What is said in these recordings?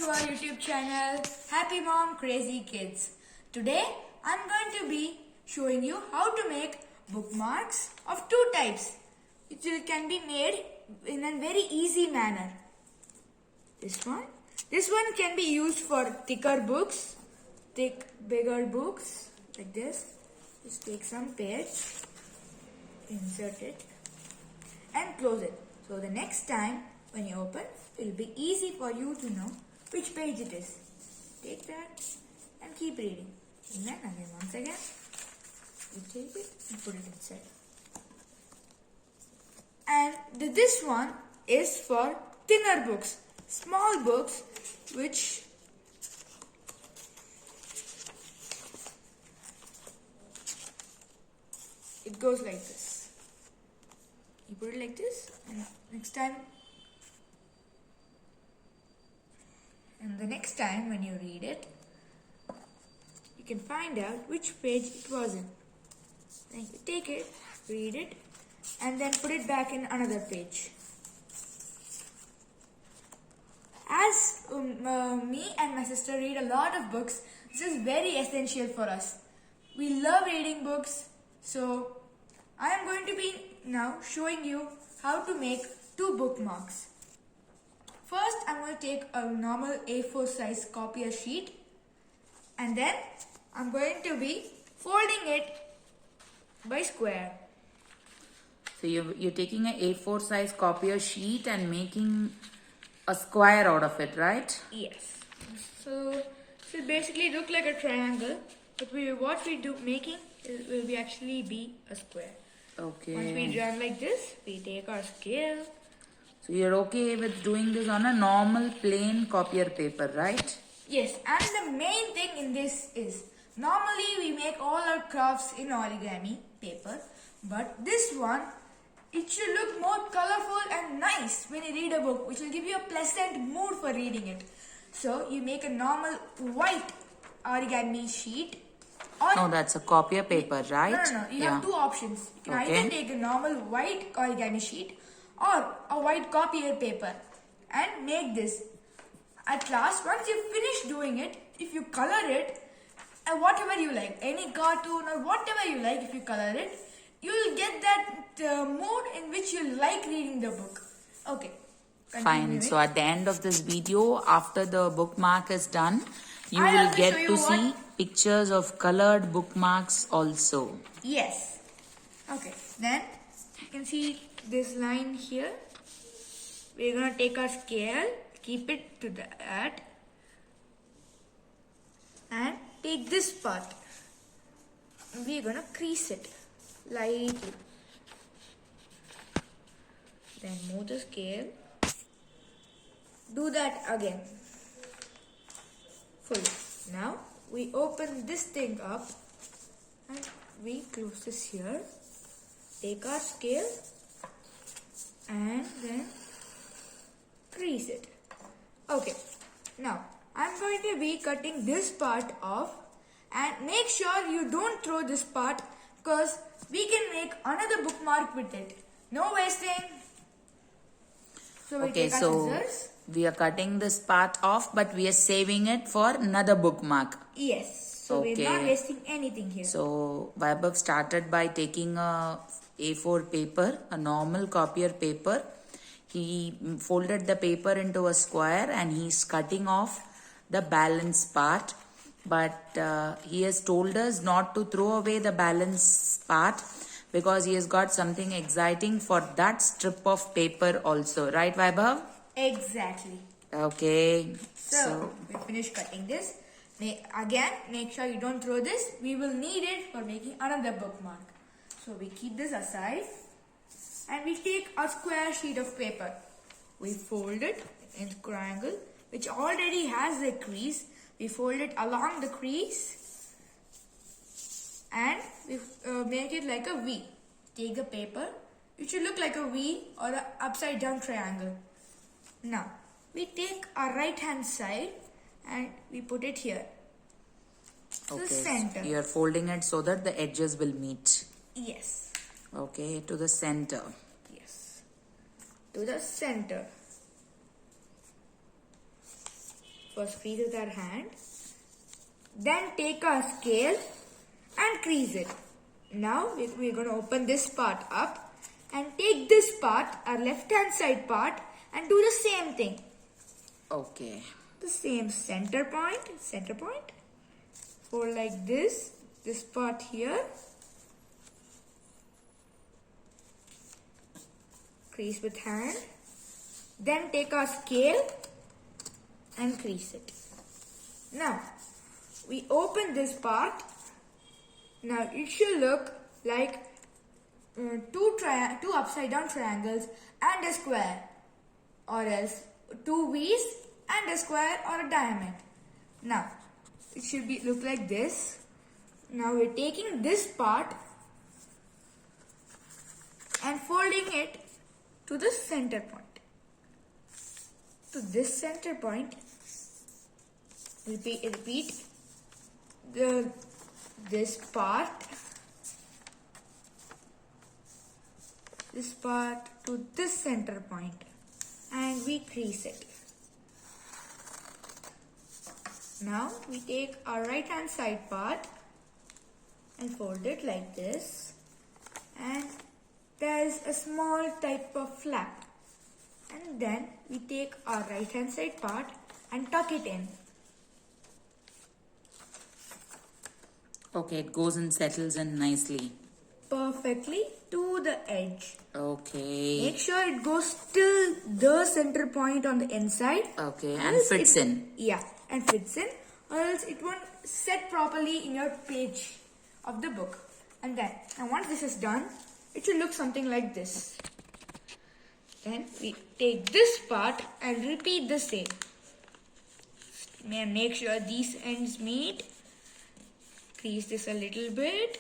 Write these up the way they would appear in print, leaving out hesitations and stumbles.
to our YouTube channel, Happy Mom Crazy Kids. Today, I'm going to be showing you how to make bookmarks of two types. It can be made in a very easy manner. This one can be used for thicker books, bigger books, like this. Just take some page, insert it, and close it. So the next time when you open, it will be easy for you to know which page it is. Take that and keep reading. And then again, once again, you take it and put it inside. And this one is for thinner books, small books, which it goes like this. You put it like this, and the next time when you read it, you can find out which page it was in. Then you take it, read it, and then put it back in another page. As me and my sister read a lot of books, this is very essential for us. We love reading books, so I am going to be now showing you how to make two bookmarks. First, I'm going to take a normal A4 size copier sheet, and then I'm going to be folding it by square. So you're taking an A4 size copier sheet and making a square out of it, right? Yes. So it basically look like a triangle, but what we do making will actually be a square. Okay. Once we draw like this, we take our scale. So you're okay with doing this on a normal plain copier paper, right? Yes, and the main thing in this is, normally we make all our crafts in origami paper, but this one, it should look more colorful and nice when you read a book, which will give you a pleasant mood for reading it. So you make a normal white origami sheet. No, that's a copier paper, right? No. You have two options. You can either take a normal white origami sheet or a white copier paper and make this. At last, once you finish doing it, if you color it, and whatever you like, any cartoon or whatever you like, if you color it, you will get that mood in which you like reading the book. Okay. Fine. So at the end of this video, after the bookmark is done, you will get to see pictures of colored bookmarks also. Yes. Okay. Then you can see this line here. We're going to take our scale, keep it to that, and take this part. We're going to crease it lightly. Then move the scale. Do that again. Full. Now we open this thing up and we close this here. Take our scale and then crease it. Okay. Now I'm going to be cutting this part off, and make sure you don't throw this part, because we can make another bookmark with it. No wasting. So we take our scissors. We are cutting this part off, but we are saving it for another bookmark. Yes. So we're not wasting anything here. So Vaibhav started by taking a A4 paper, a normal copier paper. He folded the paper into a square and he's cutting off the balance part. But he has told us not to throw away the balance part, because he has got something exciting for that strip of paper also. Right, Vaibhav? Exactly. Okay. So we finished cutting this. Again, make sure you don't throw this. We will need it for making another bookmark. So we keep this aside and we take a square sheet of paper. We fold it in triangle, which already has a crease. We fold it along the crease and we make it like a V. Take the paper. It should look like a V or an upside down triangle. Now, we take our right hand side and we put it here. To the center. You are folding it so that the edges will meet. Yes. Okay, to the center. Yes. To the center. First crease with our hand. Then take our scale and crease it. Now we're going to open this part up and take this part, our left hand side part, and do the same thing. Okay. The same center point. Fold like this part here. Crease with hand. Then take our scale and crease it. Now, we open this part. Now, it should look like two upside down triangles and a square, or else two V's and a square or a diamond. Now, it should look like this. Now, we're taking this part and folding it to the center point. To this center point, repeat this part to this center point, and we crease it. Now we take our right hand side part and fold it like this, and there is a small type of flap, and then we take our right hand side part and tuck it in. Okay, it goes and settles in nicely. Perfectly to the edge. Okay. Make sure it goes till the center point on the inside. Okay, and fits in. Yeah, and fits in, or else it won't set properly in your page of the book. And once this is done, it should look something like this. Then we take this part and repeat the same. Make sure these ends meet. Crease this a little bit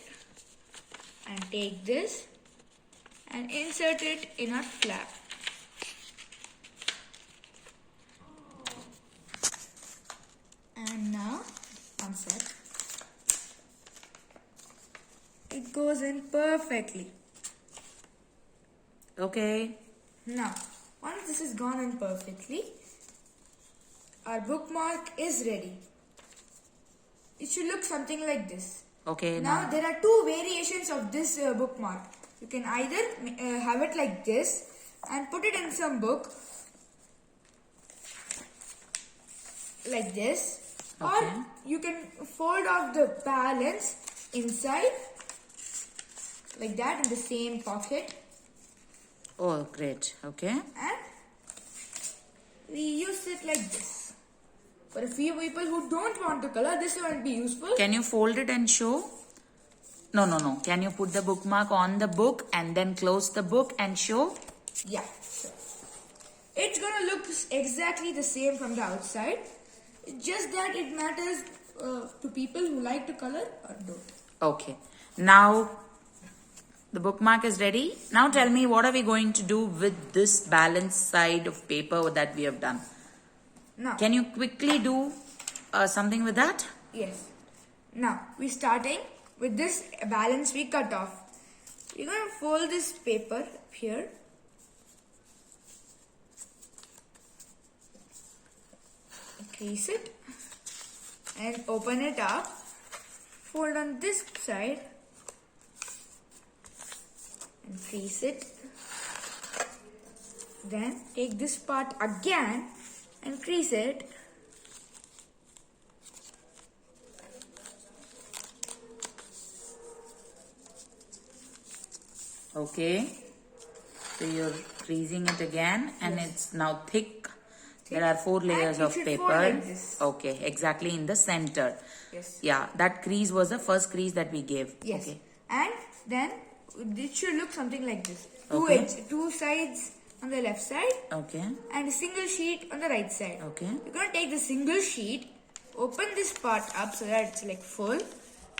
and take this and insert it in our flap. And now, one sec. It goes in perfectly. Okay. Now, once this is gone in perfectly, our bookmark is ready. It should look something like this. Okay. Now there are two variations of this bookmark. You can either have it like this and put it in some book like this, Okay. or you can fold off the balance inside like that in the same pocket, Oh, great. Okay. and we use it like this. For a few people who don't want to color, this won't be useful. Can you fold it and show? No. Can you put the bookmark on the book and then close the book and show? Yeah, sure. It's gonna look exactly the same from the outside. It's just that it matters to people who like to color or don't. Okay. Now the bookmark is ready. Now tell me, what are we going to do with this balanced side of paper that we have done? Now, Can you quickly do something with that? yes. Now, we're starting with this balance we cut off. We're going to fold this paper up here. Crease it and open it up. Fold on this side and crease it. Then take this part again and crease it. Okay. So you're creasing it again, and it's now thick. There are 4 layers And it of should paper. fold like this. Okay, exactly in the center. Yes. Yeah, that crease was the first crease that we gave. Yes. Okay. And then it should look something like this. Okay. Two sides on the left side Okay. and a single sheet on the right side. Okay. You're going to take the single sheet, open this part up so that it's like full,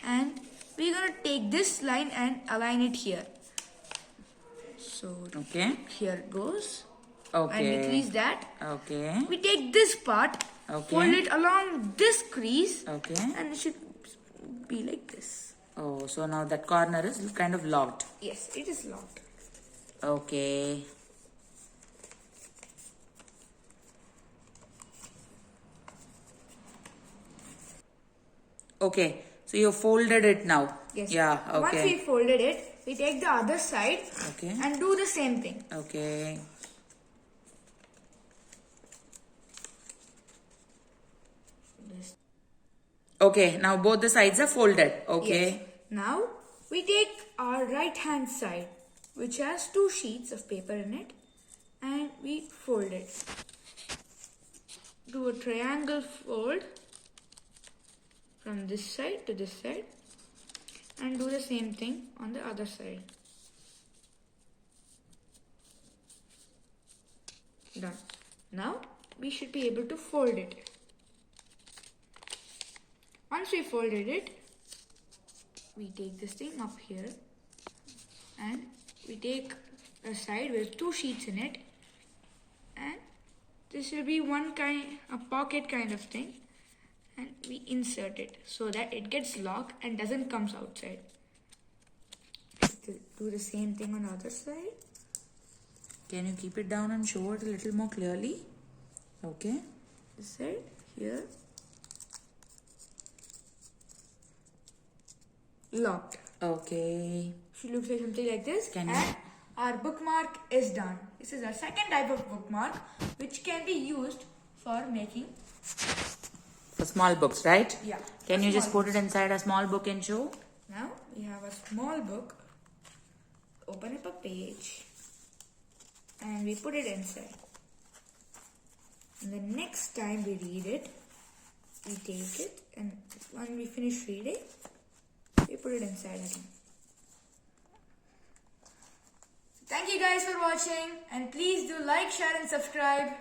and we're going to take this line and align it here. So Okay. here it goes. Okay. And we crease that. Okay. We take this part, Okay. fold it along this crease, Okay. and it should be like this. Oh, so now that corner is kind of locked. Yes, it is locked. Okay. Okay. So you folded it now. Yes. Yeah. Once we Okay. folded it, we take the other side Okay. and do the same thing. Okay. Okay. Now both the sides are folded. Okay. Yes. Now we take our right hand side, which has 2 sheets of paper in it, and we fold it. Do a triangle fold from this side to this side, and do the same thing on the other side. Done. Now we should be able to fold it. Once we folded it, we take this thing up here and we take a side with 2 sheets in it, and this will be a pocket kind of thing, and we insert it so that it gets locked and doesn't come outside. Do the same thing on the other side. Can you keep it down and show it a little more clearly? Okay. This side here. Locked. Okay. She looks like something like this. Can you- And our bookmark is done. This is our second type of bookmark, which can be used for making. For small books, right? Yeah. Can for you just small put it inside a small book and show? books. Now we have a small book. Open up a page, and we put it inside. And the next time we read it, we take it, and when we finish reading, we put it inside again. Thank you guys for watching, and please do like, share and subscribe.